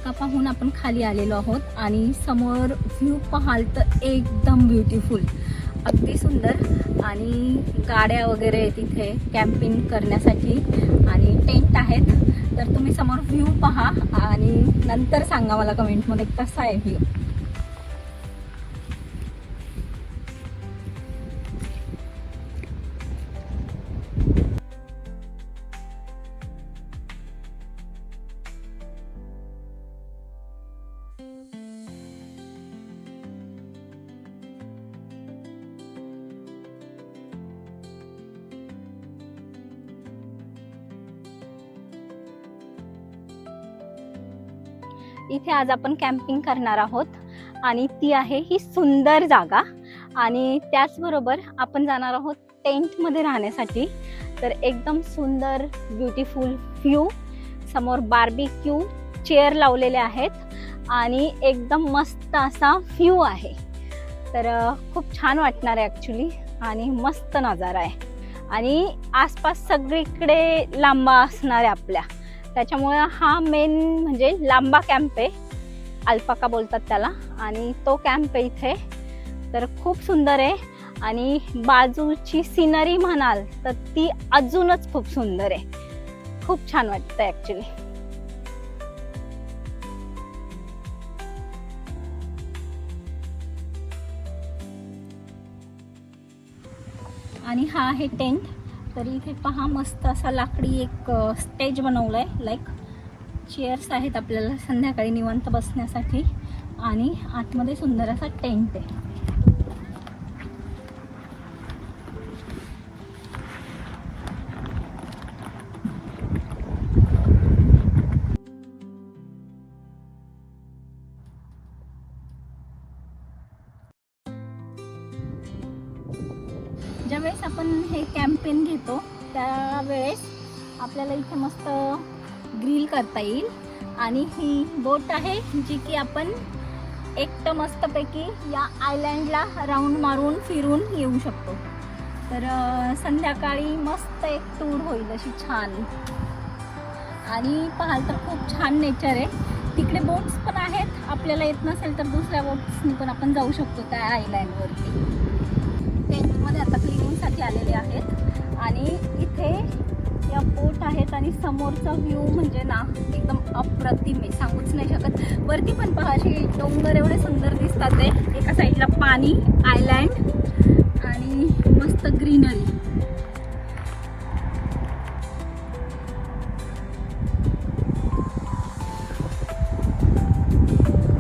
Alpaca पाहून आपण खाली आलेलो आहोत आणि समोर व्ह्यू पाहाल तर एकदम ब्युटिफुल, अगदी सुंदर. आणि गाड्या वगैरे आहेत इथे कॅम्पिंग करण्यासाठी आणि टेंट आहेत. तर तुम्ही समोर व्ह्यू पहा आणि नंतर सांगा मला कमेंटमध्ये कसा आहे व्ह्यू. इथे आज आपण कॅम्पिंग करणार आहोत आणि ती आहे ही सुंदर जागा. आणि त्याचबरोबर आपण जाणार आहोत टेंटमध्ये राहण्यासाठी. तर एकदम सुंदर ब्युटिफुल व्ह्यू, समोर बार्बेक्यू चेअर लावलेले आहेत आणि एकदम मस्त असा व्ह्यू आहे. तर खूप छान वाटणार आहे ॲक्च्युली आणि मस्त नजारा आहे. आणि आसपास सगळीकडे लांबा असणार आहे आपल्या, त्याच्यामुळे हा मेन म्हणजे लांबा कॅम्प आहे, अल्पाका बोलतात त्याला. आणि तो कॅम्प आहे इथे. तर खूप सुंदर आहे आणि बाजूची सिनरी म्हणाल तर ती अजूनच खूप सुंदर आहे. खूप छान वाटतं ॲक्च्युली. आणि हा आहे टेंट. तर इथे पहा मस्त असा लाकडी एक स्टेज बनवलाय, लाईक चेअर्स आहेत आपल्याला संध्याकाळी निवांत बसण्यासाठी. आणि आतमध्ये सुंदर असा टेंट आहे. ज्यावेळेस आपण हे कॅम्पेन घेतो त्यावेळेस आपल्याला इथे मस्त ग्रिल करता येईल. आणि ही बोट आहे जी की आपण एकटं मस्तपैकी या आयलँडला राऊंड मारून फिरून येऊ शकतो. तर संध्याकाळी मस्त एक टूर होईल अशी छान. आणि पाहाल तर खूप छान नेचर आहे. तिकडे बोट्स पण आहेत, आपल्याला येत नसेल तर दुसऱ्या बोट्सनी पण आपण जाऊ शकतो त्या आयलँडवरती. टेंटमध्ये आता क्लिनिंगसाठी आलेले आहेत आणि इथे या बोट आहेत आणि समोरचा व्ह्यू म्हणजे ना एकदम अप्रतिम आहे, सांगूच नाही शकत. वरती पण पहा असे डोंगर एवढे सुंदर दिसतात आहे. एका साईडला पाणी, आयलँड आणि मस्त ग्रीनरी.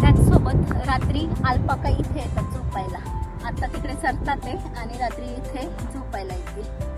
त्याचसोबत रात्री अल्पाका इथे येतात झोपायला. आता तिकडे सरतात ते आणि रात्री इथे झोपायला येतील.